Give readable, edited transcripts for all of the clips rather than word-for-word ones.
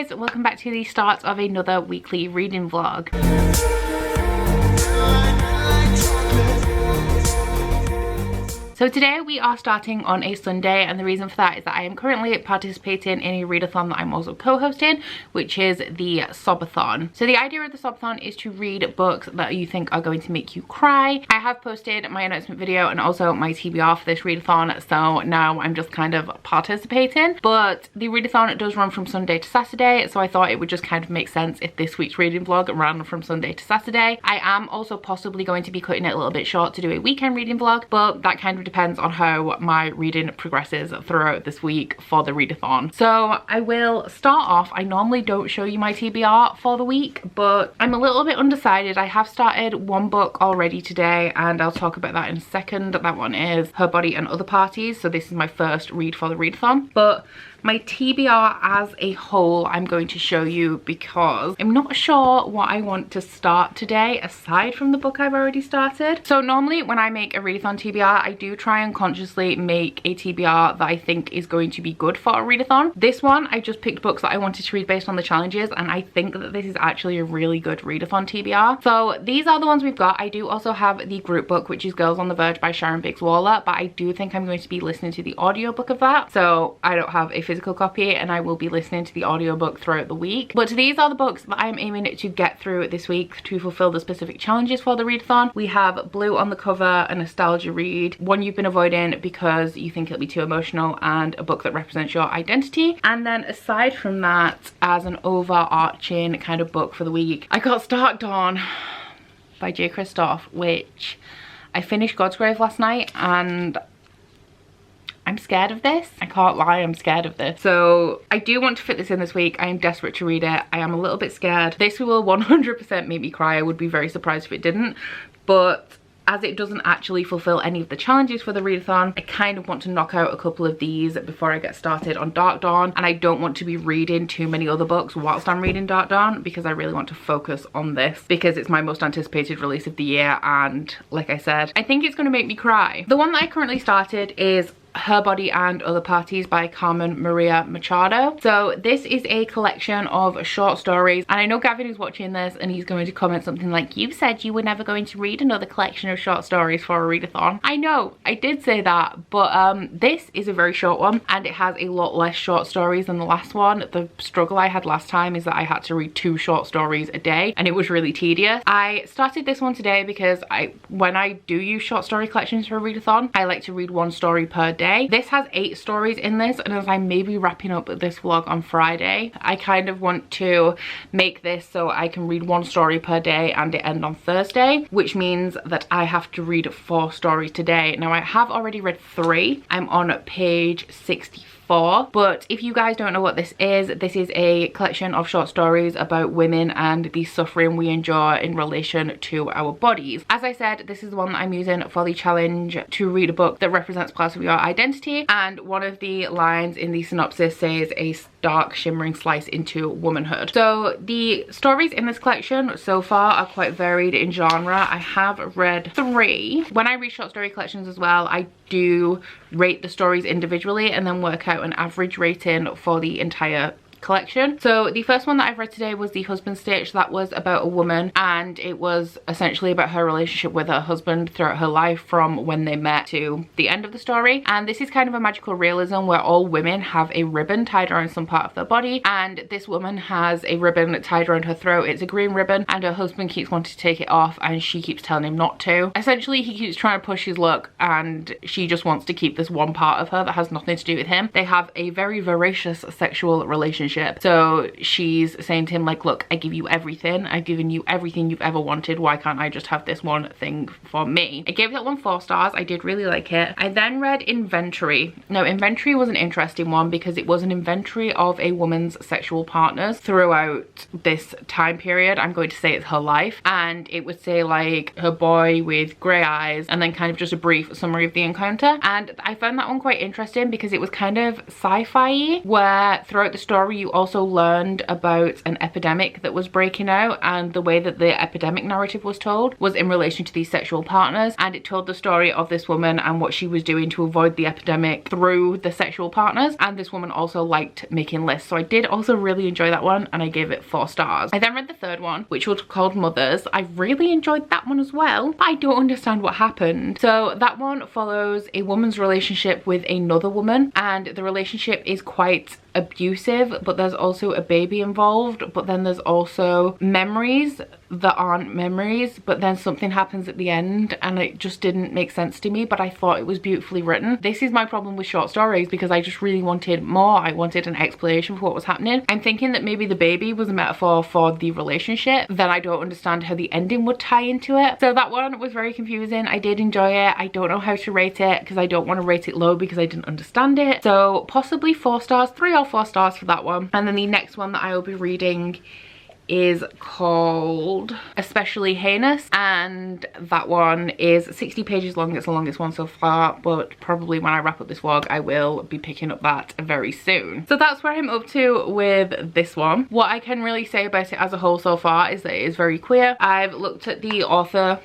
guys, welcome back to the start of another weekly reading vlog. So today we are starting on a Sunday, and the reason for that is that I am currently participating in a readathon that I'm also co-hosting, which is the Sobathon. So the idea of the Sobathon is to read books that you think are going to make you cry. I have posted my announcement video and also my TBR for this readathon, so now I'm just kind of participating. But the readathon does run from Sunday to Saturday, so I thought it would just kind of make sense if this week's reading vlog ran from Sunday to Saturday. I am also possibly going to be cutting it a little bit short to do a weekend reading vlog, but that kind of depends on how my reading progresses throughout this week for the readathon. So I will start off. I normally don't show you my TBR for the week, but I'm a little bit undecided. I have started one book already today, and I'll talk about that in a second. That one is Her Body and Other Parties, so this is my first read for the readathon. But my TBR as a whole I'm going to show you because I'm not sure what I want to start today aside from the book I've already started. So normally when I make a readathon TBR, I do try and consciously make a TBR that I think is going to be good for a readathon. This one, I just picked books that I wanted to read based on the challenges, and I think that this is actually a really good readathon TBR. So these are the ones we've got. I do also have the group book, which is Girls on the Verge by Sharon Biggs-Waller, but I do think I'm going to be listening to the audiobook of that. So I don't have a physical copy, and I will be listening to the audiobook throughout the week. But these are the books that I'm aiming to get through this week to fulfill the specific challenges for the readathon. We have Blue on the cover, a nostalgia read, one you've been avoiding because you think it'll be too emotional, and a book that represents your identity. And then aside from that, as an overarching kind of book for the week, I got Stark Dawn by J. Kristoff, which I finished God's Grave last night, and I'm scared of this. I can't lie, I'm scared of this. So I do want to fit this in this week. I am desperate to read it. I am a little bit scared. This will 100% make me cry. I would be very surprised if it didn't. But as it doesn't actually fulfill any of the challenges for the readathon, I kind of want to knock out a couple of these before I get started on Dark Dawn. And I don't want to be reading too many other books whilst I'm reading Dark Dawn, because I really want to focus on this because it's my most anticipated release of the year, and like I said, I think it's going to make me cry. The one that I currently started is Her Body and Other Parties by Carmen Maria Machado. So this is a collection of short stories, and I know Gavin is watching this and he's going to comment something like, you said you were never going to read another collection of short stories for a readathon. I know, I did say that, but this is a very short one, and it has a lot less short stories than the last one. The struggle I had last time is that I had to read 2 short stories a day, and it was really tedious. I started this one today because when I do use short story collections for a readathon, I like to read 1 story per day. This has 8 stories in this, and as I may be wrapping up this vlog on Friday, I kind of want to make this so I can read 1 story per day and it end on Thursday, which means that I have to read 4 stories today. Now I have already read 3. I'm on page 64. But if you guys don't know what this is a collection of short stories about women and the suffering we endure in relation to our bodies. As I said, this is the one that I'm using for the challenge to read a book that represents parts of your identity, and one of the lines in the synopsis says a dark shimmering slice into womanhood. So the stories in this collection so far are quite varied in genre. I have read 3. When I read short story collections as well, I do rate the stories individually and then work out an average rating for the entire collection. So the first one that I've read today was The Husband Stitch. That was about a woman, and it was essentially about her relationship with her husband throughout her life from when they met to the end of the story. And this is kind of a magical realism where all women have a ribbon tied around some part of their body, and this woman has a ribbon tied around her throat. It's a green ribbon, and her husband keeps wanting to take it off, and she keeps telling him not to. Essentially, he keeps trying to push his luck, and she just wants to keep this one part of her that has nothing to do with him. They have a very voracious sexual relationship. So she's saying to him, like, look, I give you everything. I've given you everything you've ever wanted. Why can't I just have this one thing for me? I gave that one 4 stars. I did really like it. I then read Inventory. Now, Inventory was an interesting one because it was an inventory of a woman's sexual partners throughout this time period. I'm going to say it's her life. And it would say like her boy with grey eyes, and then kind of just a brief summary of the encounter. And I found that one quite interesting because it was kind of sci-fi, where throughout the story you also learned about an epidemic that was breaking out, and the way that the epidemic narrative was told was in relation to these sexual partners, and it told the story of this woman and what she was doing to avoid the epidemic through the sexual partners. And this woman also liked making lists, so I did also really enjoy that one, and I gave it 4 stars. I then read the third one, which was called Mothers. I really enjoyed that one as well, but I don't understand what happened. So that one follows a woman's relationship with another woman, and the relationship is quite abusive, but there's also a baby involved, but then there's also memories that aren't memories, but then something happens at the end and it just didn't make sense to me, but I thought it was beautifully written. This is my problem with short stories, because I just really wanted more. I wanted an explanation for what was happening. I'm thinking that maybe the baby was a metaphor for the relationship, then I don't understand how the ending would tie into it. So that one was very confusing. I did enjoy it. I don't know how to rate it because I don't want to rate it low because I didn't understand it. So possibly 4 stars, 3 or 4 stars for that one. And then the next one that I will be reading is called Especially Heinous, and that one is 60 pages long. It's the longest one so far, but probably when I wrap up this vlog I will be picking up that very soon. So that's where I'm up to with this one. What I can really say about it as a whole so far is that it is very queer. I've looked at the author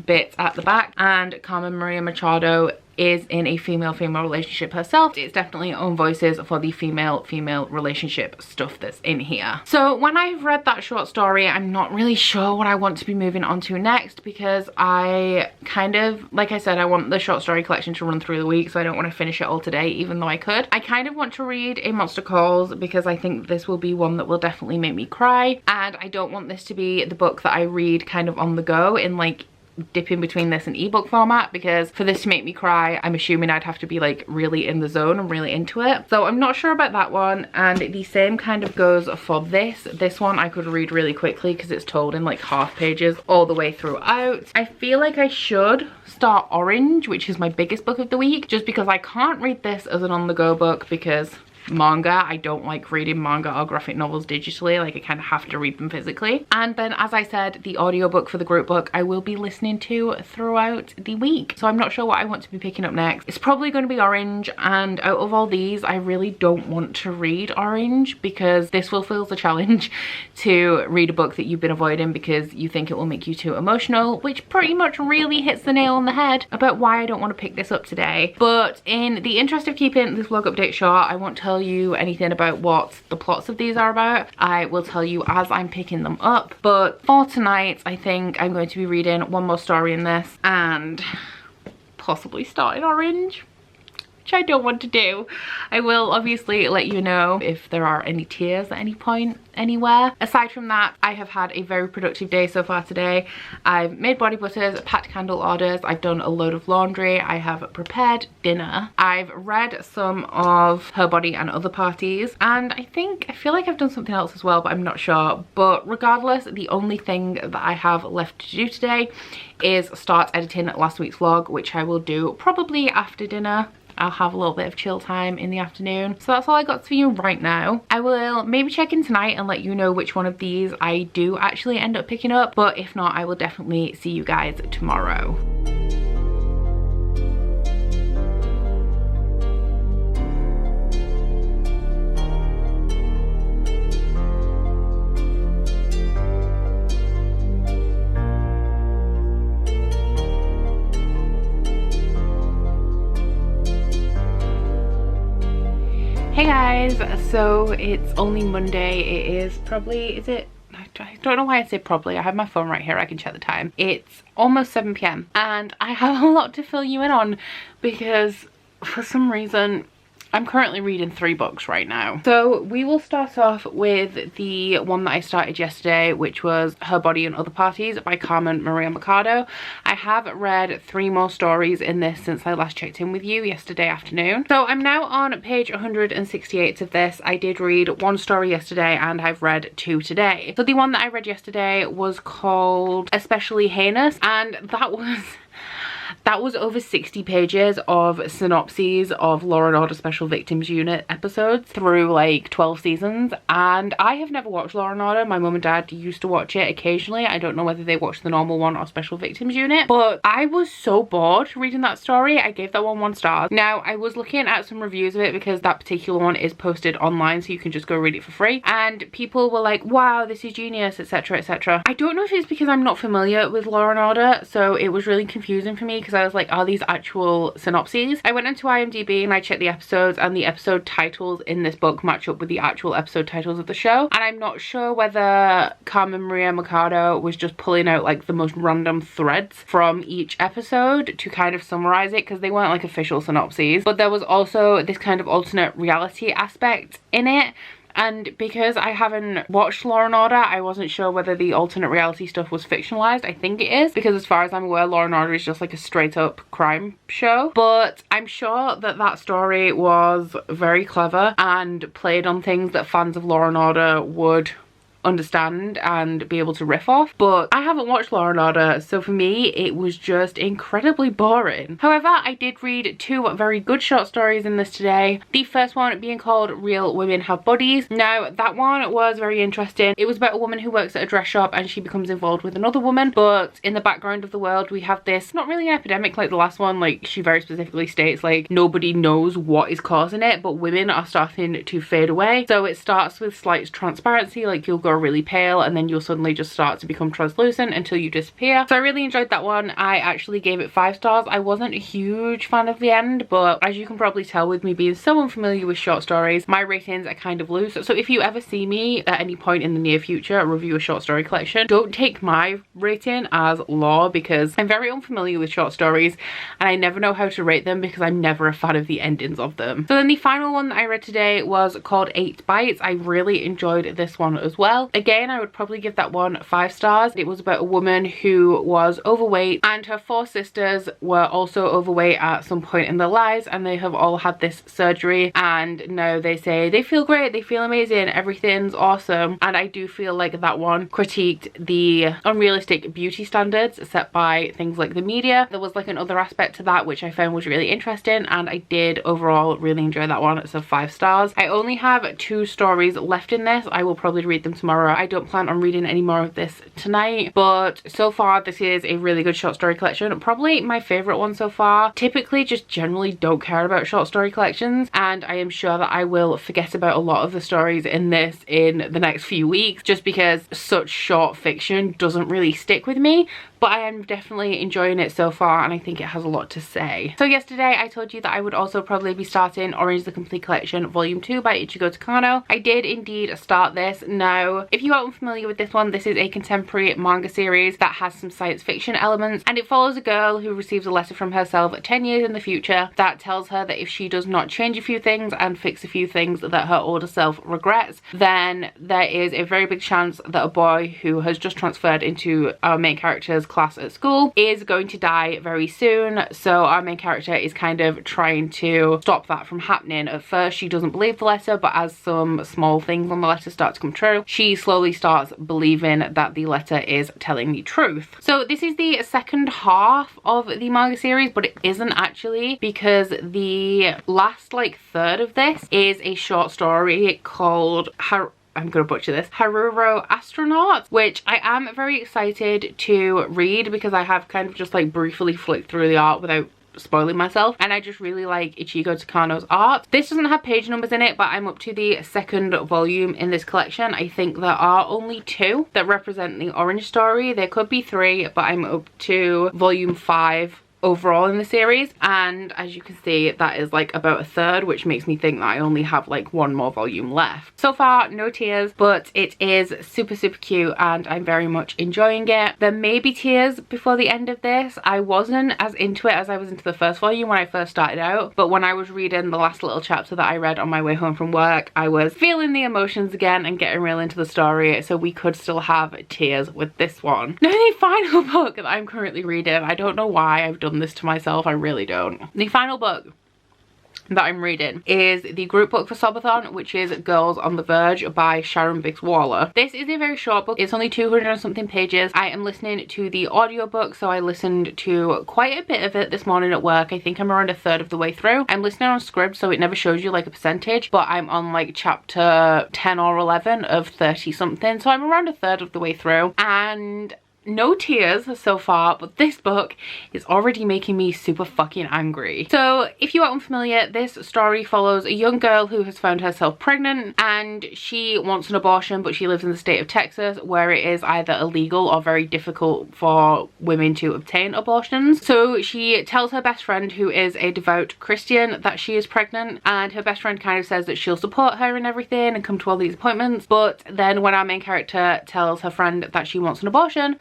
bit at the back, and Carmen Maria Machado is in a female-female relationship herself. It's definitely own voices for the female-female relationship stuff that's in here. So when I've read that short story, I'm not really sure what I want to be moving on to next, because I kind of, like I said, I want the short story collection to run through the week, so I don't want to finish it all today, even though I could. I kind of want to read A Monster Calls because I think this will be one that will definitely make me cry, and I don't want this to be the book that I read kind of on the go in like dipping between this and ebook format, because for this to make me cry I'm assuming I'd have to be like really in the zone and really into it. So I'm not sure about that one, and the same kind of goes for this one. I could read really quickly because it's told in like half pages all the way throughout. I feel like I should start Orange, which is my biggest book of the week, just because I can't read this as an on-the-go book because manga, I don't like reading manga or graphic novels digitally. Like I kind of have to read them physically. And then, as I said, the audiobook for the group book I will be listening to throughout the week, so I'm not sure what I want to be picking up next. It's probably going to be Orange, and out of all these I really don't want to read Orange because this will feel the challenge to read a book that you've been avoiding because you think it will make you too emotional, which pretty much really hits the nail on the head about why I don't want to pick this up today. But in the interest of keeping this vlog update short, I won't tell you anything about what the plots of these are about. I will tell you as I'm picking them up. But for tonight, I think I'm going to be reading one more story in this and possibly starting Orange, which I don't want to do. I will obviously let you know if there are any tears at any point anywhere. Aside from that, I have had a very productive day so far today. I've made body butters, packed candle orders, I've done a load of laundry, I have prepared dinner, I've read some of Her Body and Other Parties, and I feel like I've done something else as well, but I'm not sure. But regardless, the only thing that I have left to do today is start editing last week's vlog, which I will do probably after dinner. I'll have a little bit of chill time in the afternoon. So that's all I got for you right now. I will maybe check in tonight and let you know which one of these I do actually end up picking up, but if not, I will definitely see you guys tomorrow. Hey guys, so it's only Monday. It is probably, I don't know why I say probably, I have my phone right here, I can check the time. It's almost 7 p.m. and I have a lot to fill you in on because for some reason I'm currently reading 3 books right now. So we will start off with the one that I started yesterday, which was Her Body and Other Parties by Carmen Maria Machado. I have read 3 more stories in this since I last checked in with you yesterday afternoon. So I'm now on page 168 of this. I did read 1 story yesterday and I've read 2 today. So the one that I read yesterday was called Especially Heinous, and That was over 60 pages of synopses of Law and Order Special Victims Unit episodes through like 12 seasons, and I have never watched Law and Order. My mum and dad used to watch it occasionally. I don't know whether they watched the normal one or Special Victims Unit, but I was so bored reading that story. I gave that one star. Now, I was looking at some reviews of it because that particular one is posted online, so you can just go read it for free, and people were like, wow, this is genius, etc, etc. I don't know if it's because I'm not familiar with Law and Order, so it was really confusing for me because I was like, are these actual synopses? I went into IMDb and I checked the episodes, and the episode titles in this book match up with the actual episode titles of the show, and I'm not sure whether Carmen Maria Machado was just pulling out like the most random threads from each episode to kind of summarize it, because they weren't like official synopses, but there was also this kind of alternate reality aspect in it. And because I haven't watched Law and Order, I wasn't sure whether the alternate reality stuff was fictionalized. I think it is, because as far as I'm aware, Law and Order is just like a straight up crime show. But I'm sure that that story was very clever and played on things that fans of Law and Order would understand and be able to riff off, but I haven't watched Law and Order, so for me it was just incredibly boring. However, I did read two very good short stories in this today. The first one being called Real Women Have Bodies. Now, that one was very interesting. It was about a woman who works at a dress shop and she becomes involved with another woman, but in the background of the world we have this, not really an epidemic like the last one, like she very specifically states like nobody knows what is causing it, but women are starting to fade away. So it starts with slight transparency, like you'll go really pale and then you'll suddenly just start to become translucent until you disappear. So I really enjoyed that one. I actually gave it 5 stars. I wasn't a huge fan of the end, but as you can probably tell with me being so unfamiliar with short stories, my ratings are kind of loose. So if you ever see me at any point in the near future review a short story collection, don't take my rating as law, because I'm very unfamiliar with short stories and I never know how to rate them because I'm never a fan of the endings of them. So then the final one that I read today was called 8 Bites. I really enjoyed this one as well. Again, I would probably give that one 5 stars. It was about a woman who was overweight and her 4 sisters were also overweight at some point in their lives, and they have all had this surgery and now they say they feel great, they feel amazing, everything's awesome. And I do feel like that one critiqued the unrealistic beauty standards set by things like the media. There was like another aspect to that which I found was really interesting, and I did overall really enjoy that one. So 5 stars. I only have 2 stories left in this. I will probably read them tomorrow. I don't plan on reading any more of this tonight, but so far this is a really good short story collection. Probably my favorite one so far. Typically just generally don't care about short story collections, and I am sure that I will forget about a lot of the stories in this in the next few weeks just because such short fiction doesn't really stick with me. But I am definitely enjoying it so far, and I think it has a lot to say. So yesterday I told you that I would also probably be starting Orange the Complete Collection Volume 2 by Ichigo Takano. I did indeed start this. Now, if you are unfamiliar with this one, this is a contemporary manga series that has some science fiction elements, and it follows a girl who receives a letter from herself 10 years in the future that tells her that if she does not change a few things and fix a few things that her older self regrets, then there is a very big chance that a boy who has just transferred into our main character's class at school is going to die very soon. So our main character is kind of trying to stop that from happening. At first she doesn't believe the letter, but as some small things on the letter start to come true, she slowly starts believing that the letter is telling the truth. So this is the second half of the manga series, but it isn't actually, because the last like third of this is a short story called I'm gonna butcher this, Haruro Astronaut, which I am very excited to read because I have kind of just like briefly flicked through the art without spoiling myself, and I just really like Ichigo Takano's art. This doesn't have page numbers in it, but I'm up to the 2nd volume in this collection. I think there are only 2 that represent the orange story. There could be 3, but I'm up to volume 5 overall in the series, and as you can see that is like about a third, which makes me think that I only have like 1 more volume left. So far no tears, but it is super cute and I'm very much enjoying it. There may be tears before the end of this. I wasn't as into it as I was into the first volume when I first started out, but when I was reading the last little chapter that I read on my way home from work, I was feeling the emotions again and getting real into the story, so we could still have tears with this one. Now the final book that I'm currently reading, I don't know why I've done this to myself, I really don't. The final book that I'm reading is the group book for Sobathon, which is Girls on the Verge by Sharon Biggs-Waller. This is a very short book. It's only 200 and something pages. I am listening to the audiobook, so I listened to quite a bit of it this morning at work. I think I'm around a third of the way through. I'm listening on Scribd, so it never shows you like a percentage, but I'm on like chapter 10 or 11 of 30 something, so I'm around a third of the way through, and no tears so far, but this book is already making me super fucking angry. So if you are unfamiliar, this story follows a young girl who has found herself pregnant, and she wants an abortion, but she lives in the state of Texas where it is either illegal or very difficult for women to obtain abortions. So she tells her best friend, who is a devout Christian, that she is pregnant, and her best friend kind of says that she'll support her and everything and come to all these appointments. But then when our main character tells her friend that she wants an abortion,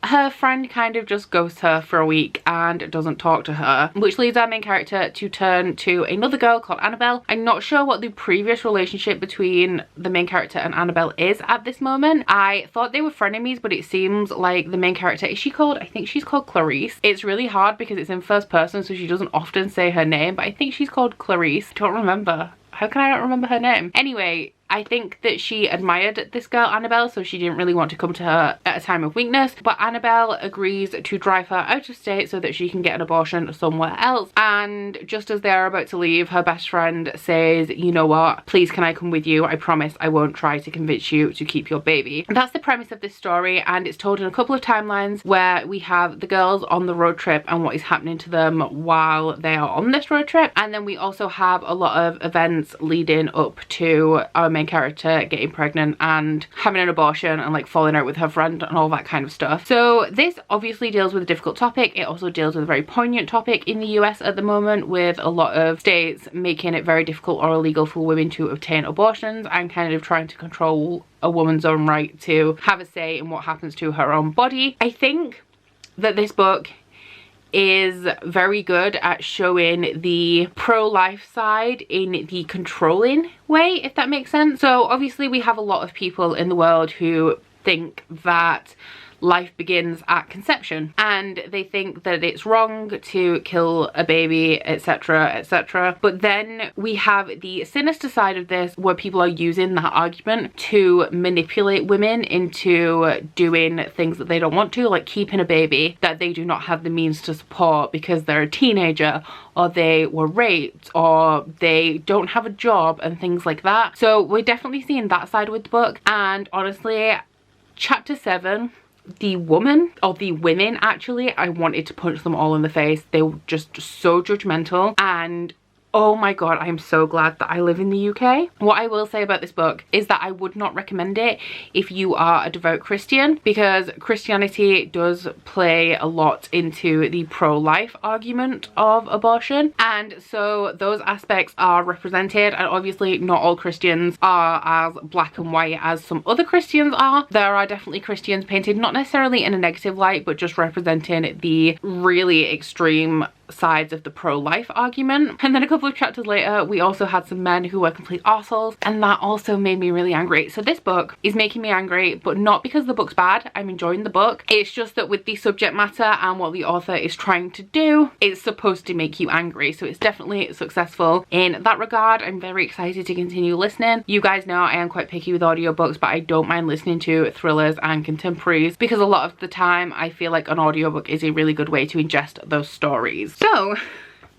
her friend kind of just ghosts her for a week and doesn't talk to her, which leads our main character to turn to another girl called Annabelle. I'm not sure what the previous relationship between the main character and Annabelle is at this moment. I thought they were frenemies, but it seems like the main character, is she called, I think she's called Clarice. It's really hard because it's in first person, so she doesn't often say her name, but I think she's called Clarice. I don't remember. How can I not remember her name? Anyway, I think that she admired this girl Annabelle, so she didn't really want to come to her at a time of weakness, but Annabelle agrees to drive her out of state so that she can get an abortion somewhere else. And just as they're about to leave, her best friend says, you know what, please can I come with you? I promise I won't try to convince you to keep your baby. And that's the premise of this story, and it's told in a couple of timelines where we have the girls on the road trip and what is happening to them while they are on this road trip, and then we also have a lot of events leading up to our main character getting pregnant and having an abortion and like falling out with her friend and all that kind of stuff. So this obviously deals with a difficult topic. It also deals with a very poignant topic in the US at the moment, with a lot of states making it very difficult or illegal for women to obtain abortions and kind of trying to control a woman's own right to have a say in what happens to her own body. I think that this book is very good at showing the pro-life side in the controlling way, if that makes sense. So obviously we have a lot of people in the world who think that life begins at conception, and they think that it's wrong to kill a baby, etc, etc. But then we have the sinister side of this, where people are using that argument to manipulate women into doing things that they don't want to, like keeping a baby that they do not have the means to support because they're a teenager, or they were raped, or they don't have a job, and things like that. So we're definitely seeing that side with the book. And honestly, chapter 7, the woman, or the women actually, I wanted to punch them all in the face. They were just so judgmental, and oh my god, I am so glad that I live in the UK. What I will say about this book is that I would not recommend it if you are a devout Christian, because Christianity does play a lot into the pro-life argument of abortion, and so those aspects are represented, and obviously not all Christians are as black and white as some other Christians are. There are definitely Christians painted not necessarily in a negative light, but just representing the really extreme sides of the pro-life argument. And then a couple of chapters later, we also had some men who were complete arseholes, and that also made me really angry. So this book is making me angry, but not because the book's bad. I'm enjoying the book. It's just that with the subject matter and what the author is trying to do, it's supposed to make you angry. So it's definitely successful in that regard. I'm very excited to continue listening. You guys know I am quite picky with audiobooks, but I don't mind listening to thrillers and contemporaries, because a lot of the time I feel like an audiobook is a really good way to ingest those stories. So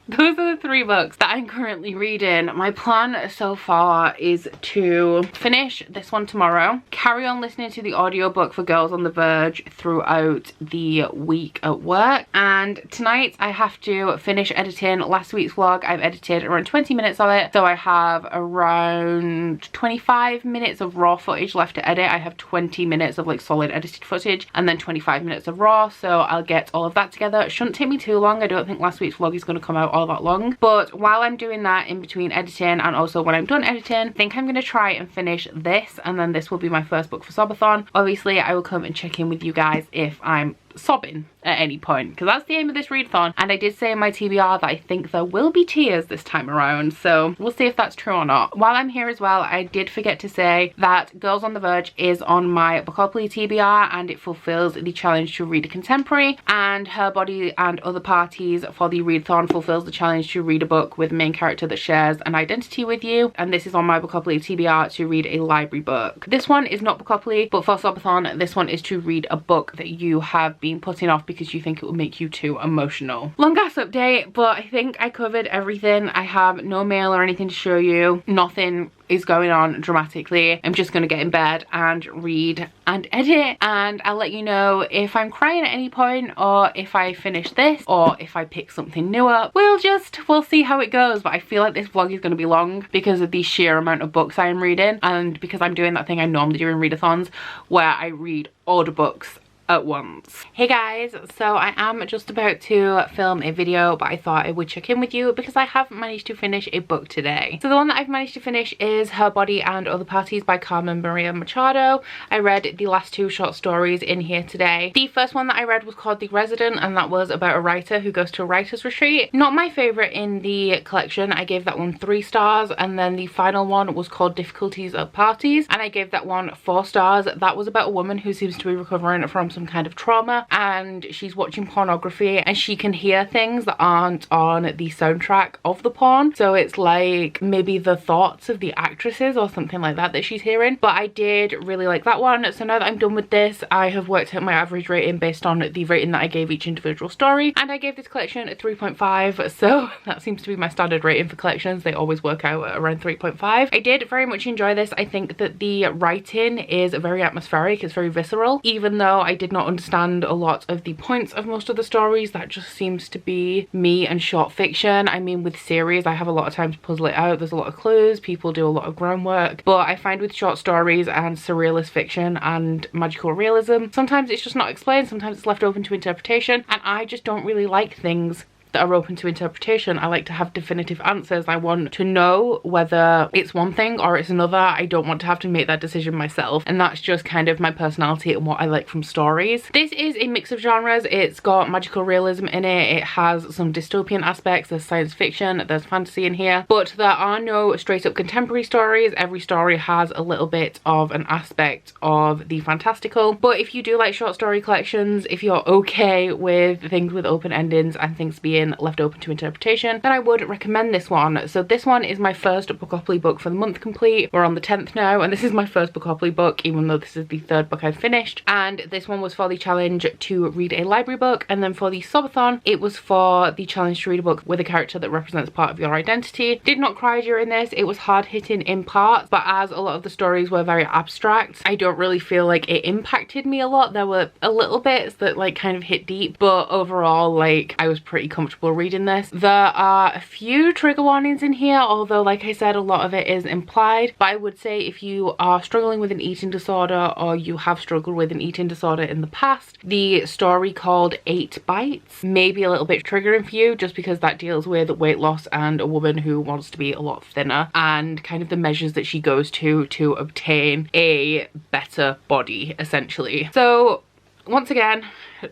those are the 3 books that I'm currently reading. My plan so far is to finish this one tomorrow, carry on listening to the audiobook for Girls on the Verge throughout the week at work, and tonight I have to finish editing last week's vlog. I've edited around 20 minutes of it, so I have around 25 minutes of raw footage left to edit. I have 20 minutes of like solid edited footage and then 25 minutes of raw, so I'll get all of that together. It shouldn't take me too long. I don't think last week's vlog is going to come out all that long, but while I'm doing that in between editing, and also when I'm done editing, I think I'm going to try and finish this, and then this will be my first book for Sobathon. Obviously I will come and check in with you guys if I'm sobbing at any point, because that's the aim of this readathon. And I did say in my TBR that I think there will be tears this time around, so we'll see if that's true or not. While I'm here as well, I did forget to say that Girls on the Verge is on my Bookopoly TBR, and it fulfills the challenge to read a contemporary, and Her Body and Other Parties for the readathon fulfills the challenge to read a book with a main character that shares an identity with you, and this is on my Bookopoly TBR to read a library book. This one is not Bookopoly, but for Sobathon, this one is to read a book that you have been putting off because you think it will make you too emotional. Long ass update, but I think I covered everything. I have no mail or anything to show you. Nothing is going on dramatically. I'm just gonna get in bed and read and edit, and I'll let you know if I'm crying at any point, or if I finish this, or if I pick something new up. We'll see how it goes, but I feel like this vlog is going to be long because of the sheer amount of books I am reading, and because I'm doing that thing I normally do in readathons where I read all the books at once. Hey guys, so I am just about to film a video, but I thought I would check in with you because I have managed to finish a book today. So the one that I've managed to finish is Her Body and Other Parties by Carmen Maria Machado. I read the last 2 short stories in here today. The first one that I read was called The Resident, and that was about a writer who goes to a writer's retreat. Not my favorite in the collection. I gave that one 3 stars, and then the final one was called Difficulties at Parties, and I gave that one 4 stars. That was about a woman who seems to be recovering from some kind of trauma, and she's watching pornography, and she can hear things that aren't on the soundtrack of the porn, so it's like maybe the thoughts of the actresses or something like that that she's hearing. But I did really like that one. So now that I'm done with this, I have worked out my average rating based on the rating that I gave each individual story, and I gave this collection a 3.5, so that seems to be my standard rating for collections. They always work out at around 3.5. I did very much enjoy this. I think that the writing is very atmospheric, it's very visceral, even though I did not understand a lot of the points of most of the stories. That just seems to be me and short fiction. I mean, with series I have a lot of time to puzzle it out. There's a lot of clues, people do a lot of groundwork, but I find with short stories and surrealist fiction and magical realism, sometimes it's just not explained, sometimes it's left open to interpretation, and I just don't really like things that are open to interpretation. I like to have definitive answers. I want to know whether it's one thing or it's another. I don't want to have to make that decision myself, and that's just kind of my personality and what I like from stories. This is a mix of genres. It's got magical realism in it, it has some dystopian aspects, there's science fiction, there's fantasy in here, but there are no straight up contemporary stories. Every story has a little bit of an aspect of the fantastical. But if you do like short story collections, if you're okay with things with open endings and things being left open to interpretation, then I would recommend this one. So this one is my first Bookopoly book for the month complete. We're on the 10th now, and this is my first Bookopoly book, even though this is the 3rd book I've finished. And this one was for the challenge to read a library book, and then for the Sobathon it was for the challenge to read a book with a character that represents part of your identity. Did not cry during this. It was hard hitting in parts, but as a lot of the stories were very abstract, I don't really feel like it impacted me a lot. There were a little bits that like kind of hit deep, but overall like I was pretty comfortable reading this. There are a few trigger warnings in here, although like I said, a lot of it is implied. But I would say if you are struggling with an eating disorder, or you have struggled with an eating disorder in the past, the story called 8 Bites may be a little bit triggering for you, just because that deals with weight loss and a woman who wants to be a lot thinner and kind of the measures that she goes to obtain a better body essentially. So once again,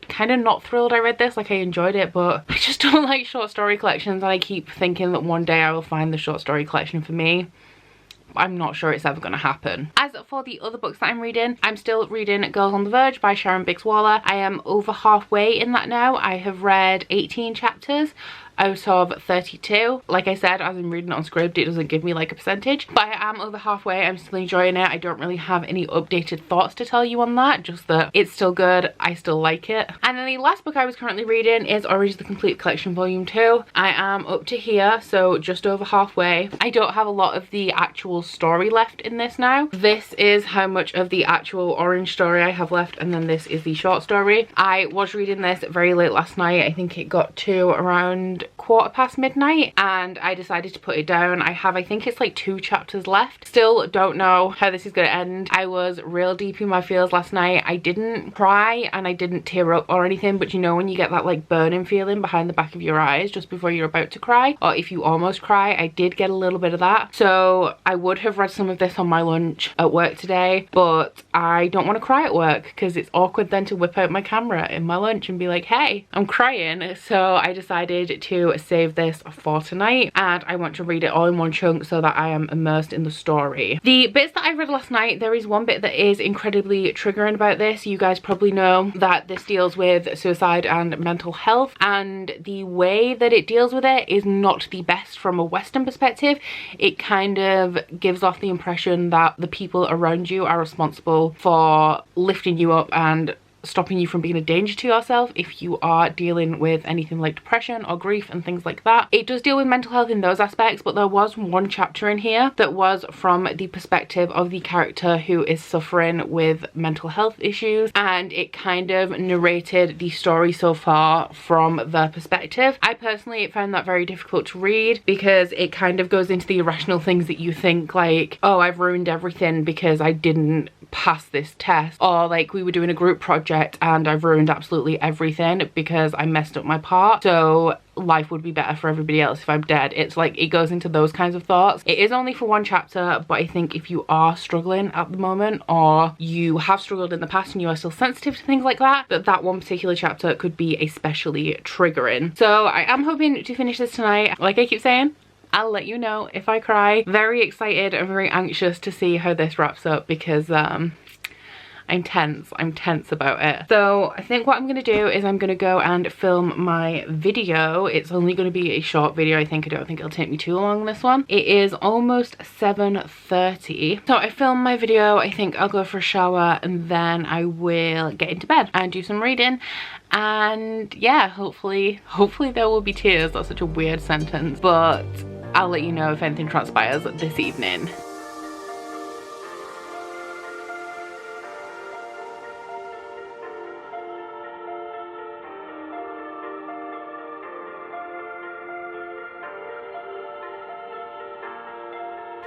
kind of not thrilled I read this. Like, I enjoyed it, but I just don't like short story collections, and I keep thinking that one day I will find the short story collection for me. I'm not sure it's ever going to happen. As for the other books that I'm reading, I'm still reading Girls on the Verge by Sharon Biggs-Waller. I am over halfway in that now. I have read 18 chapters out of 32. Like I said, as I'm reading it on Scribd, it doesn't give me like a percentage, but I am over halfway. I'm still enjoying it. I don't really have any updated thoughts to tell you on that, just that it's still good, I still like it. And then the last book I was currently reading is Orange the Complete Collection Volume 2. I am up to here, so just over halfway. I don't have a lot of the actual story left in this now. This is how much of the actual Orange story I have left, and then this is the short story. I was reading this very late last night. I think it got to around around midnight and I decided to put it down. I think it's like 2 chapters left. Still don't know how this is going to end. I was real deep in my feels last night. I didn't cry and I didn't tear up or anything, but you know when you get that like burning feeling behind the back of your eyes just before you're about to cry, or if you almost cry, I did get a little bit of that. So I would have read some of this on my lunch at work today, but I don't want to cry at work because it's awkward then to whip out my camera in my lunch and be like, hey, I'm crying. So I decided to save this for tonight and I want to read it all in one chunk so that I am immersed in the story. The bits that I read last night, there is one bit that is incredibly triggering about this. You guys probably know that this deals with suicide and mental health, and the way that it deals with it is not the best from a Western perspective. It kind of gives off the impression that the people around you are responsible for lifting you up and stopping you from being a danger to yourself if you are dealing with anything like depression or grief and things like that. It does deal with mental health in those aspects, but there was one chapter in here that was from the perspective of the character who is suffering with mental health issues, and it kind of narrated the story so far from their perspective. I personally found that very difficult to read because it kind of goes into the irrational things that you think, like, oh, I've ruined everything because I didn't pass this test, or like we were doing a group project and I've ruined absolutely everything because I messed up my part, so life would be better for everybody else if I'm dead. It's like it goes into those kinds of thoughts. It is only for one chapter, but I think if you are struggling at the moment, or you have struggled in the past and you are still sensitive to things like that, that one particular chapter could be especially triggering. So I am hoping to finish this tonight. Like I keep saying, I'll let you know if I cry. Very excited and very anxious to see how this wraps up because I'm tense about it. So I think what I'm gonna do is I'm gonna go and film my video. It's only gonna be a short video, I don't think it'll take me too long, this one. It is almost 7:30. So I filmed my video, I think I'll go for a shower and then I will get into bed and do some reading. And yeah, hopefully there will be tears. That's such a weird sentence, but I'll let you know if anything transpires this evening.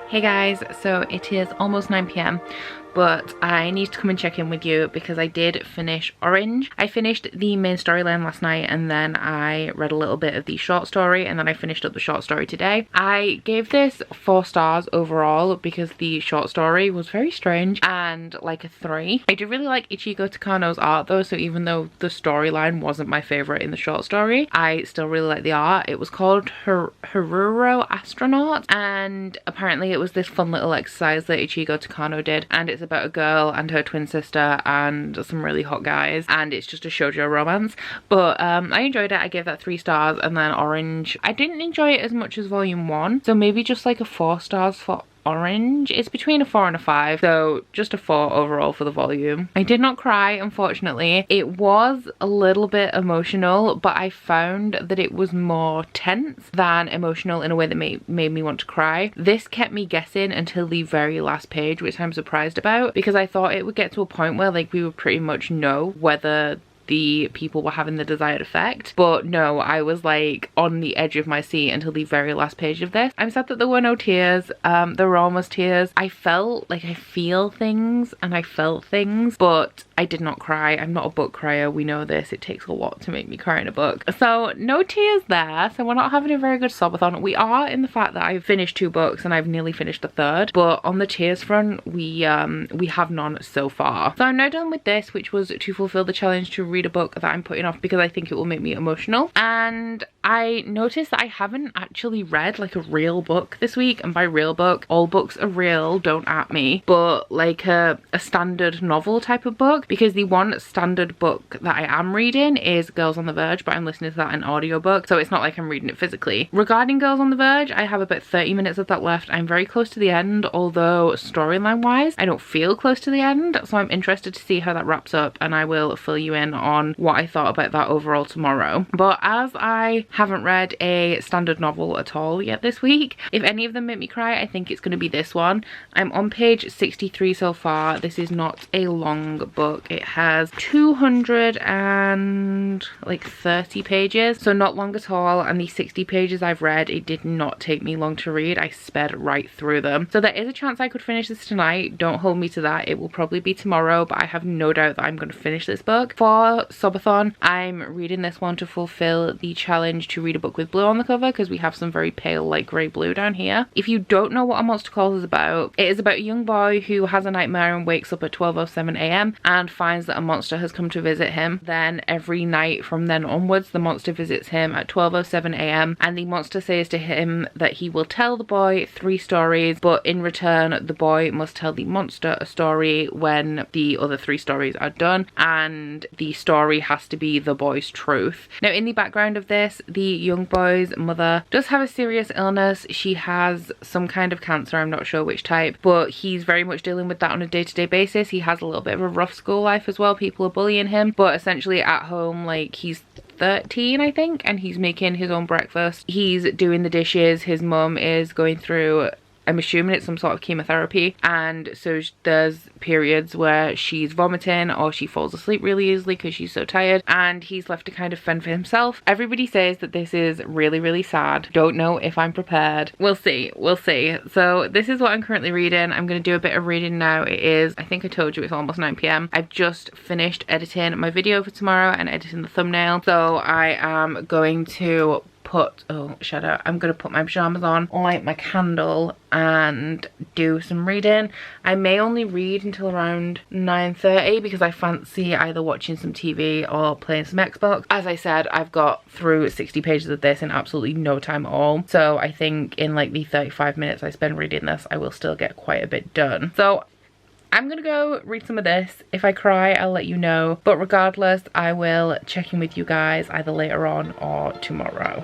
Hey guys, so it is almost 9 p.m. but I need to come and check in with you because I did finish Orange. I finished the main storyline last night and then I read a little bit of the short story and then I finished up the short story today. I gave this 4 stars overall because the short story was very strange and like a 3. I do really like Ichigo Takano's art though, so even though the storyline wasn't my favourite in the short story, I still really like the art. It was called Haruro Astronaut, and apparently it was this fun little exercise that Ichigo Takano did, and it's about a girl and her twin sister and some really hot guys, and it's just a shoujo romance. But I enjoyed it. I gave that 3 stars. And then Orange, I didn't enjoy it as much as volume 1, so maybe just like a 4 stars for Orange. It's between a 4 and a 5, so just a 4 overall for the volume. I did not cry, unfortunately. It was a little bit emotional, but I found that it was more tense than emotional in a way that made me want to cry. This kept me guessing until the very last page, which I'm surprised about because I thought it would get to a point where like we would pretty much know whether the people were having the desired effect, but no, I was like on the edge of my seat until the very last page of this. I'm sad that there were no tears. There were almost tears. I felt like I feel things and I felt things, but I did not cry. I'm not a book crier, we know this. It takes a lot to make me cry in a book. So no tears there, so we're not having a very good Sobathon. We are in the fact that I've finished 2 books and I've nearly finished the 3rd, but on the tears front, we have none so far. So I'm now done with this, which was to fulfill the challenge to read a book that I'm putting off because I think it will make me emotional. And I noticed that I haven't actually read like a real book this week, and by real book, all books are real, don't at me, but like a standard novel type of book, because the one standard book that I am reading is Girls on the Verge, but I'm listening to that in audiobook, so it's not like I'm reading it physically. Regarding Girls on the Verge, I have about 30 minutes of that left. I'm very close to the end, although storyline wise I don't feel close to the end, so I'm interested to see how that wraps up, and I will fill you in on what I thought about that overall tomorrow. But as I haven't read a standard novel at all yet this week. If any of them make me cry, I think it's going to be this one. I'm on page 63 so far. This is not a long book. It has 230 pages, so not long at all, and the 60 pages I've read, it did not take me long to read. I sped right through them. So there is a chance I could finish this tonight. Don't hold me to that. It will probably be tomorrow, but I have no doubt that I'm going to finish this book. For Sobathon, I'm reading this one to fulfill the challenge to read a book with blue on the cover, because we have some very pale light grey blue down here. If you don't know what A Monster Calls is about, it is about a young boy who has a nightmare and wakes up at 12:07 AM and finds that a monster has come to visit him. Then every night from then onwards, the monster visits him at 12:07 AM, and the monster says to him that he will tell the boy 3 stories, but in return the boy must tell the monster a story when the other 3 stories are done, and the story has to be the boy's truth. Now, in the background of this, the young boy's mother does have a serious illness. She has some kind of cancer, I'm not sure which type, but he's very much dealing with that on a day-to-day basis. He has a little bit of a rough school life as well. People are bullying him, but essentially at home, like, he's 13 I think, and he's making his own breakfast. He's doing the dishes. His mum is going through, I'm assuming it's some sort of chemotherapy, and so there's periods where she's vomiting or she falls asleep really easily because she's so tired, and he's left to kind of fend for himself. Everybody says that this is really, really sad. Don't know if I'm prepared. We'll see. We'll see. So this is what I'm currently reading. I'm going to do a bit of reading now. It is, I think I told you, it's almost 9 PM. I've just finished editing my video for tomorrow and editing the thumbnail, so I am going to I'm gonna put my pajamas on, light my candle and do some reading. I may only read until around 9:30 because I fancy either watching some TV or playing some Xbox. As I said, I've got through 60 pages of this in absolutely no time at all, so I think in like the 35 minutes I spend reading this, I will still get quite a bit done. So I'm gonna go read some of this. If I cry, I'll let you know, but regardless, I will check in with you guys either later on or tomorrow.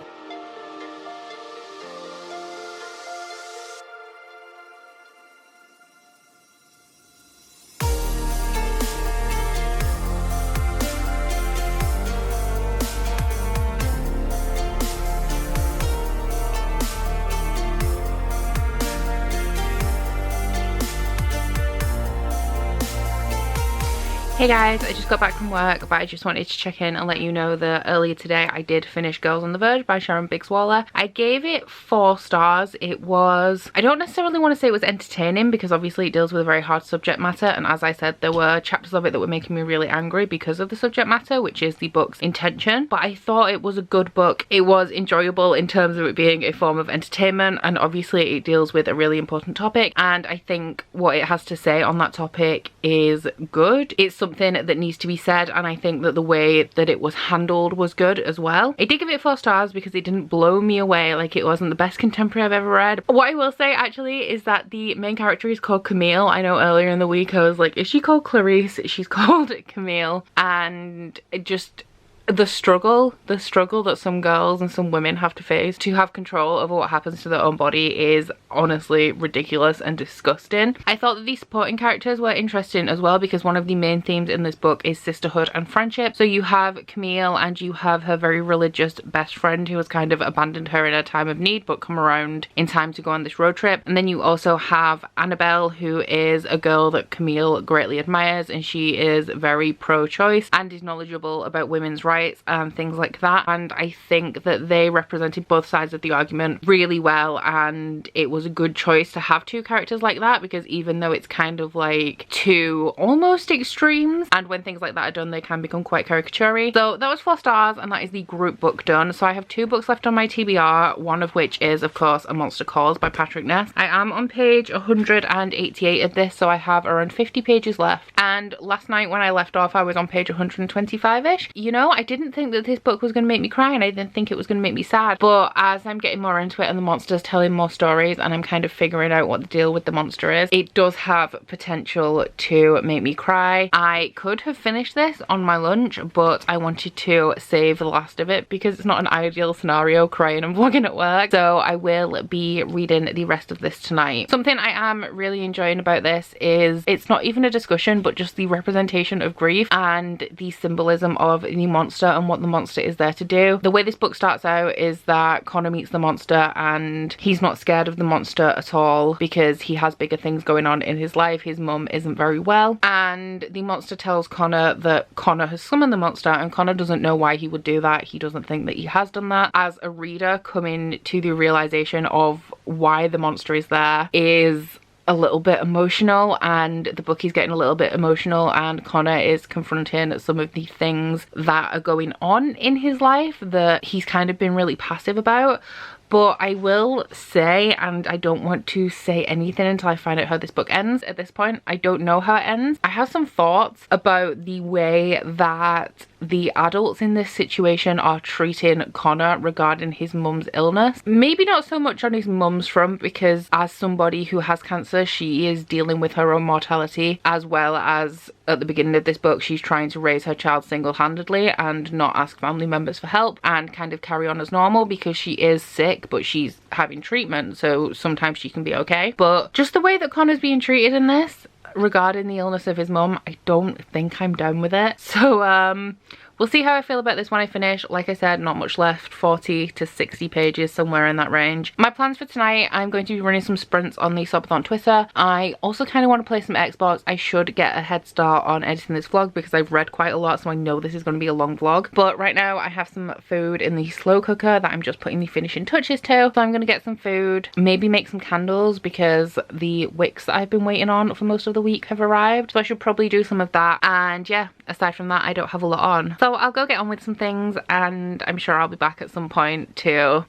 Hey guys, I just got back from work, but I just wanted to check in and let you know that earlier today I did finish Girls on the Verge by Sharon Bigswaller. I gave it 4 stars. It was, I don't necessarily want to say it was entertaining because obviously it deals with a very hard subject matter, and as I said, there were chapters of it that were making me really angry because of the subject matter, which is the book's intention, but I thought it was a good book. It was enjoyable in terms of it being a form of entertainment, and obviously it deals with a really important topic, and I think what it has to say on that topic is good. It's something that needs to be said, and I think that the way that it was handled was good as well. I did give it 4 stars because it didn't blow me away. Like, it wasn't the best contemporary I've ever read. What I will say actually is that the main character is called Camille. I know earlier in the week I was like, is she called Clarice? She's called Camille, and it just, the struggle that some girls and some women have to face to have control over what happens to their own body is honestly ridiculous and disgusting. I thought that these supporting characters were interesting as well because one of the main themes in this book is sisterhood and friendship. So you have Camille and you have her very religious best friend who has kind of abandoned her in a time of need but come around in time to go on this road trip. And then you also have Annabelle, who is a girl that Camille greatly admires, and she is very pro-choice and is knowledgeable about women's rights and things like that, and I think that they represented both sides of the argument really well, and it was a good choice to have 2 characters like that because even though it's kind of like 2 almost extremes, and when things like that are done they can become quite caricature-y. So that was 4 stars, and that is the group book done. So I have 2 books left on my TBR, one of which is of course A Monster Calls by Patrick Ness. I am on page 188 of this, so I have around 50 pages left, and last night when I left off I was on page 125ish. You know, I didn't think that this book was going to make me cry, and I didn't think it was going to make me sad, but as I'm getting more into it and the monster's telling more stories and I'm kind of figuring out what the deal with the monster is, it does have potential to make me cry. I could have finished this on my lunch, but I wanted to save the last of it because it's not an ideal scenario crying and vlogging at work, so I will be reading the rest of this tonight. Something I am really enjoying about this is it's not even a discussion but just the representation of grief and the symbolism of the monster monster and what the monster is there to do. The way this book starts out is that Connor meets the monster and he's not scared of the monster at all because he has bigger things going on in his life. His mum isn't very well, and the monster tells Connor that Connor has summoned the monster, and Connor doesn't know why he would do that. He doesn't think that he has done that. As a reader, coming to the realization of why the monster is there is a little bit emotional, and the book is getting a little bit emotional, and Connor is confronting some of the things that are going on in his life that he's kind of been really passive about. But I will say, and I don't want to say anything until I find out how this book ends. At this point, I don't know how it ends. I have some thoughts about the way that the adults in this situation are treating Connor regarding his mum's illness. Maybe not so much on his mum's front, because as somebody who has cancer, she is dealing with her own mortality, as well as at the beginning of this book, she's trying to raise her child single-handedly and not ask family members for help and kind of carry on as normal because she is sick, but she's having treatment, so sometimes she can be okay. But just the way that Connor's being treated in this regarding the illness of his mum, I don't think I'm down with it. So we'll see how I feel about this when I finish. Like I said, not much left, 40 to 60 pages, somewhere in that range. My plans for tonight, I'm going to be running some sprints on the Sobathon Twitter. I also kind of want to play some Xbox. I should get a head start on editing this vlog because I've read quite a lot, so I know this is going to be a long vlog. But right now I have some food in the slow cooker that I'm just putting the finishing touches to. So I'm going to get some food, maybe make some candles because the wicks that I've been waiting on for most of the week have arrived. So I should probably do some of that. And yeah, aside from that, I don't have a lot on. So I'll go get on with some things, and I'm sure I'll be back at some point to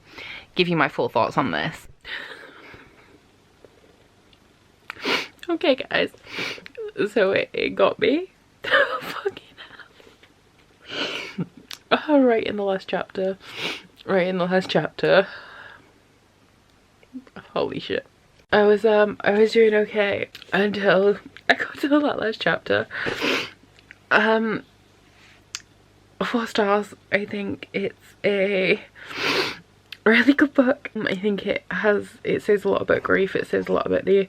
give you my full thoughts on this. Okay guys, so it got me. Fucking hell. Oh, right in the last chapter. Holy shit. I was doing okay until I got to that last chapter. 4 stars. I think it's a really good book. I think it says a lot about grief. It says a lot about the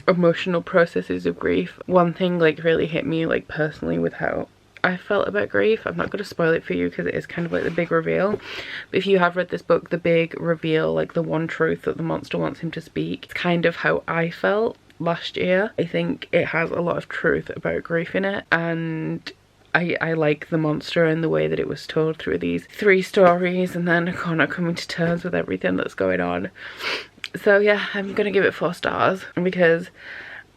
emotional processes of grief. One thing like really hit me like personally with how I felt about grief. I'm not going to spoil it for you because it is kind of like the big reveal. But if you have read this book, the big reveal, like the one truth that the monster wants him to speak, it's kind of how I felt last year. I think it has a lot of truth about grief in it, and I like the monster and the way that it was told through these 3 stories, and then Connor coming to terms with everything that's going on. So yeah, I'm gonna give it 4 stars because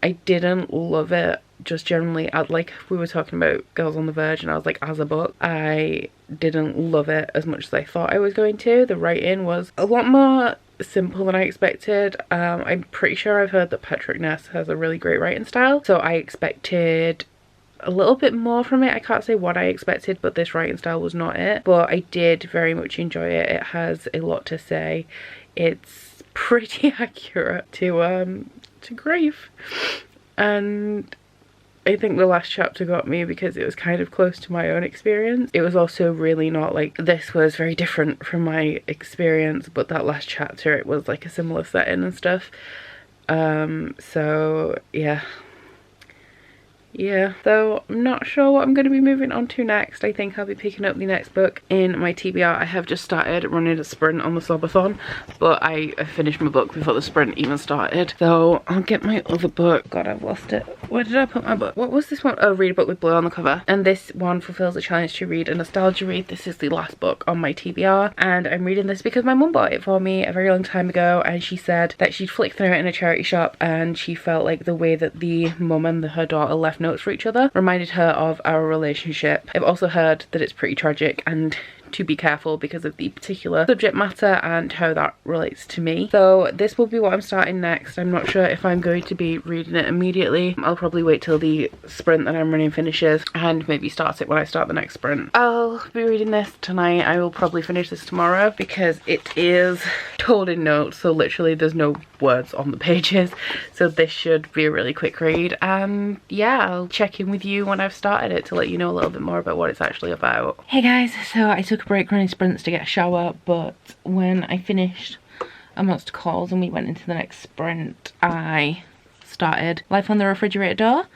I didn't love it just generally. Like we were talking about Girls on the Verge, and I was like, as a book, I didn't love it as much as I thought I was going to. The writing was a lot more simple than I expected. I'm pretty sure I've heard that Patrick Ness has a really great writing style, so I expected a little bit more from it. I can't say what I expected, but this writing style was not it. But I did very much enjoy it. It has a lot to say. It's pretty accurate to grief, and I think the last chapter got me because it was kind of close to my own experience. It was also really not like, this was very different from my experience, but that last chapter, it was like a similar setting and stuff. So yeah, so I'm not sure what I'm going to be moving on to next. I think I'll be picking up the next book in my TBR. I have just started running a sprint on the Sobathon, but I finished my book before the sprint even started. So I'll get my other book. God, I've lost it. Where did I put my book? What was this one? Oh, Read a Book with Blue on the cover. And this one fulfills the challenge to read a nostalgia read. This is the last book on my TBR, and I'm reading this because my mum bought it for me a very long time ago, and she said that she'd flicked through it in a charity shop, and she felt like the way that the mum and her daughter left notes for each other reminded her of our relationship. I've also heard that it's pretty tragic and to be careful because of the particular subject matter and how that relates to me. So this will be what I'm starting next. I'm not sure if I'm going to be reading it immediately. I'll probably wait till the sprint that I'm running finishes and maybe start it when I start the next sprint. I'll be reading this tonight. I will probably finish this tomorrow because it is told in notes, so literally there's no words on the pages, so this should be a really quick read. And yeah, I'll check in with you when I've started it to let you know a little bit more about what it's actually about. Hey guys, so I took a break running sprints to get a shower, but when I finished amongst calls and we went into the next sprint, I started Life on the Refrigerator Door,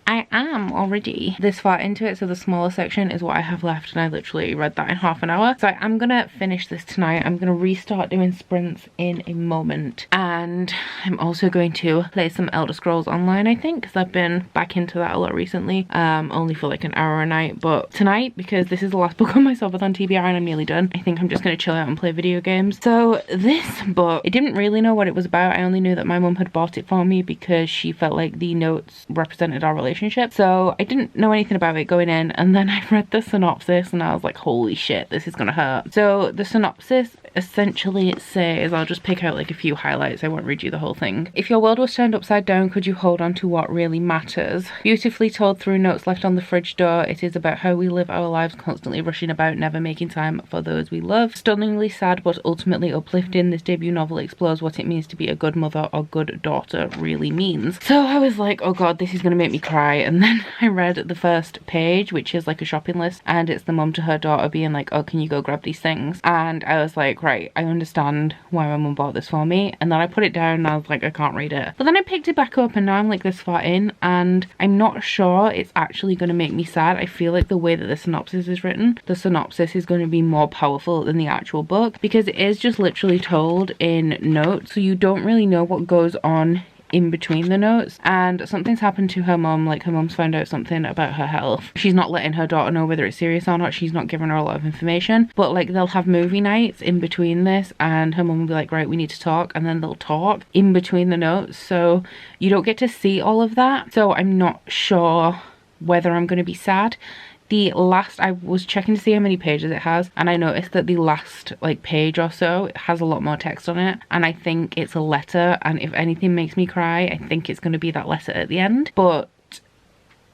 I am already this far into it, so the smaller section is what I have left, and I literally read that in half an hour. So I'm gonna finish this tonight. I'm gonna restart doing sprints in a moment, and I'm also going to play some Elder Scrolls Online, I think, because I've been back into that a lot recently, only for like an hour a night. But tonight, because this is the last book on my Sobathon TBR and I'm nearly done, I think I'm just gonna chill out and play video games. So this book, I didn't really know what it was about. I only knew that my mum had bought it for me because she felt like the notes represented our relationship. So I didn't know anything about it going in, and then I read the synopsis and I was like, holy shit, this is gonna hurt. So the synopsis essentially says, I'll just pick out like a few highlights, I won't read you the whole thing. If your world was turned upside down, could you hold on to what really matters? Beautifully told through notes left on the fridge door, it is about how we live our lives constantly rushing about, never making time for those we love. Stunningly sad but ultimately uplifting, this debut novel explores what it means to be a good mother or good daughter really means. So I was like, oh god, this is gonna make me cry. And then I read the first page, which is like a shopping list, and it's the mum to her daughter being like, oh, can you go grab these things? And I was like, right, I understand why my mum bought this for me. And then I put it down and I was like, I can't read it. But then I picked it back up, and now I'm like this far in, and I'm not sure it's actually going to make me sad. I feel like the way that the synopsis is written, the synopsis is going to be more powerful than the actual book, because it is just literally told in notes, so you don't really know what goes on in between the notes. And something's happened to her mum, like her mum's found out something about her health. She's not letting her daughter know whether it's serious or not. She's not giving her a lot of information, but like they'll have movie nights in between this, and her mum will be like, right, we need to talk, and then they'll talk in between the notes, so you don't get to see all of that. So I'm not sure whether I'm going to be sad. The last, I was checking to see how many pages it has, and I noticed that the last like page or so, it has a lot more text on it, and I think it's a letter, and if anything makes me cry, I think it's going to be that letter at the end. But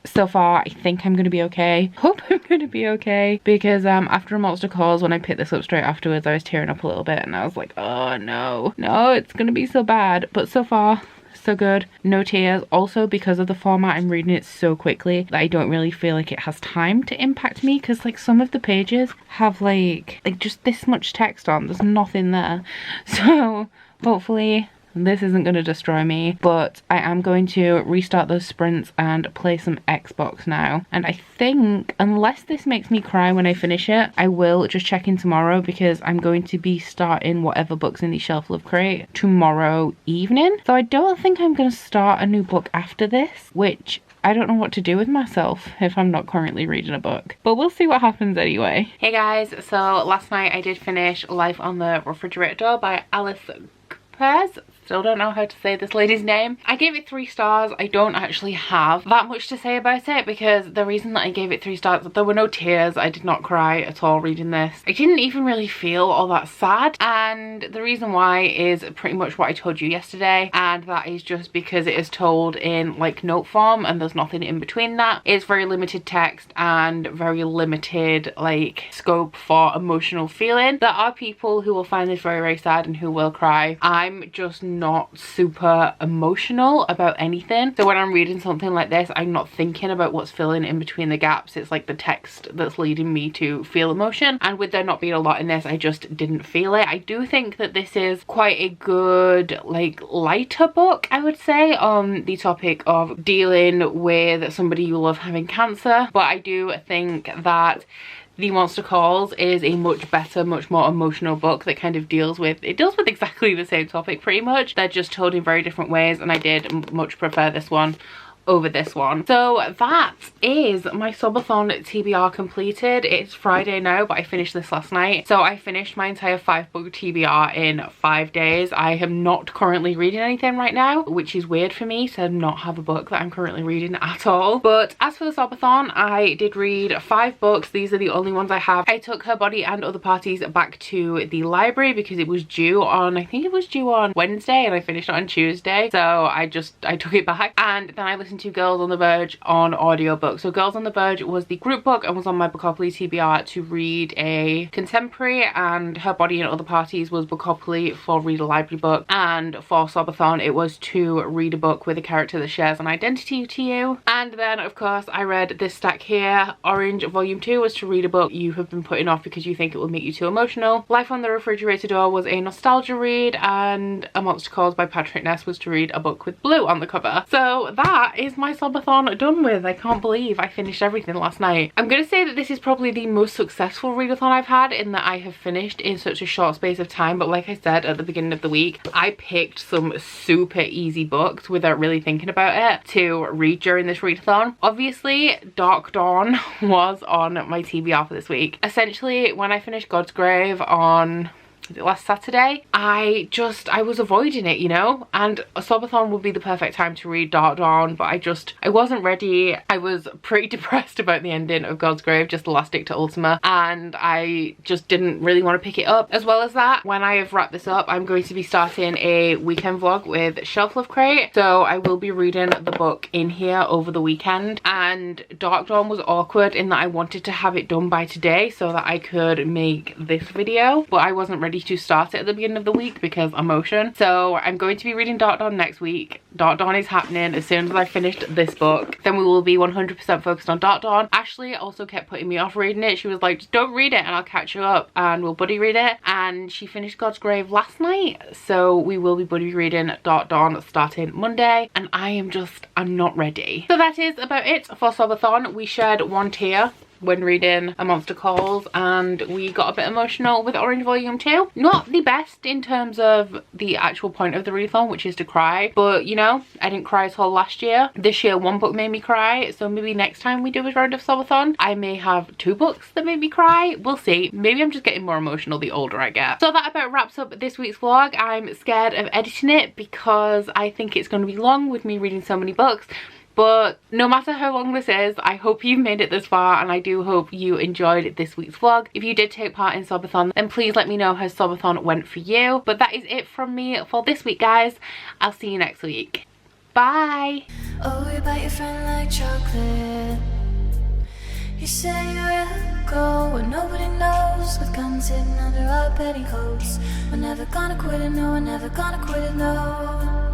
so far I think I'm going to be okay. Hope I'm going to be okay, because after A Monster Calls, when I picked this up straight afterwards, I was tearing up a little bit, and I was like, oh no, it's going to be so bad. But so far so good, no tears. Also, because of the format, I'm reading it so quickly that I don't really feel like it has time to impact me, because like some of the pages have like just this much text on, there's nothing there. So hopefully this isn't going to destroy me, but I am going to restart those sprints and play some Xbox now. And I think, unless this makes me cry when I finish it, I will just check in tomorrow, because I'm going to be starting whatever book's in the Shelflove crate tomorrow evening. So I don't think I'm going to start a new book after this, which I don't know what to do with myself if I'm not currently reading a book, but we'll see what happens anyway. Hey guys, so last night I did finish Life on the Refrigerator Door by Alice Pairs. Still don't know how to say this lady's name. I gave it 3 stars. I don't actually have that much to say about it, because the reason that I gave it 3 stars, there were no tears. I did not cry at all reading this. I didn't even really feel all that sad, and the reason why is pretty much what I told you yesterday, and that is just because it is told in like note form and there's nothing in between that. It's very limited text and very limited like scope for emotional feeling. There are people who will find this very, very sad and who will cry. I'm just not super emotional about anything, so when I'm reading something like this, I'm not thinking about what's filling in between the gaps. It's like the text that's leading me to feel emotion, and with there not being a lot in this, I just didn't feel it. I do think that this is quite a good like lighter book, I would say, on the topic of dealing with somebody you love having cancer, but I do think that The Monster Calls is a much better, much more emotional book that kind of deals with exactly the same topic pretty much. They're just told in very different ways, and I did much prefer this one over this one. So that is my Sobathon TBR completed. It's Friday now, but I finished this last night. So I finished my entire 5-book TBR in 5 days. I am not currently reading anything right now, which is weird for me to not have a book that I'm currently reading at all. But as for the Sobathon, I did read 5 books. These are the only ones I have. I took Her Body and Other Parties back to the library because it was due on, I think it was due on Wednesday, and I finished it on Tuesday. So I took it back, and then I listened to Girls on the Verge on audiobook. So Girls on the Verge was the group book and was on my Bookopoly TBR to read a contemporary, and Her Body and Other Parties was Bookopoly for read a library book, and for Sobathon it was to read a book with a character that shares an identity to you. And then of course I read this stack here. Orange Volume 2 was to read a book you have been putting off because you think it will make you too emotional. Life on the Refrigerator Door was a nostalgia read, and A Monster Calls by Patrick Ness was to read a book with blue on the cover. So that is my Sobathon done with. I can't believe I finished everything last night. I'm gonna say that this is probably the most successful readathon I've had, in that I have finished in such a short space of time. But like I said at the beginning of the week, I picked some super easy books without really thinking about it to read during this readathon. Obviously, Dark Dawn was on my TBR for this week. Essentially, when I finished God's Grave on last Saturday, I was avoiding it, you know, and a Sobathon would be the perfect time to read Dark Dawn, but I wasn't ready. I was pretty depressed about the ending of God's Grave, just the last stick to Ultima, and I just didn't really want to pick it up. As well as that, when I have wrapped this up, I'm going to be starting a weekend vlog with Shelflove, so I will be reading the book in here over the weekend. And Dark Dawn was awkward in that I wanted to have it done by today so that I could make this video, but I wasn't ready to start it at the beginning of the week because emotion. So I'm going to be reading Dark Dawn next week. Dark Dawn is happening as soon as I finished this book. Then we will be 100% focused on Dark Dawn. Ashley also kept putting me off reading it. She was like, just don't read it and I'll catch you up and we'll buddy read it. And she finished God's Grave last night, so we will be buddy reading Dark Dawn starting Monday, and I'm not ready. So that is about it for Sobathon. We shared one tear when reading A Monster Calls, and we got a bit emotional with Orange Volume 2. Not the best in terms of the actual point of the readathon, which is to cry, but you know, I didn't cry at all last year. This year one book made me cry, so maybe next time we do a round of Sobathon I may have 2 books that made me cry. We'll see. Maybe I'm just getting more emotional the older I get. So that about wraps up this week's vlog. I'm scared of editing it because I think it's going to be long with me reading so many books. But no matter how long this is, I hope you've made it this far, and I do hope you enjoyed this week's vlog. If you did take part in Sobathon, then please let me know how Sobathon went for you. But that is it from me for this week, guys. I'll see you next week. Bye! Oh, you bite your friend like chocolate. You say you'll go where nobody knows, with guns hidden under our petticoats. We're never gonna quit it, no, we're never gonna quit it, no.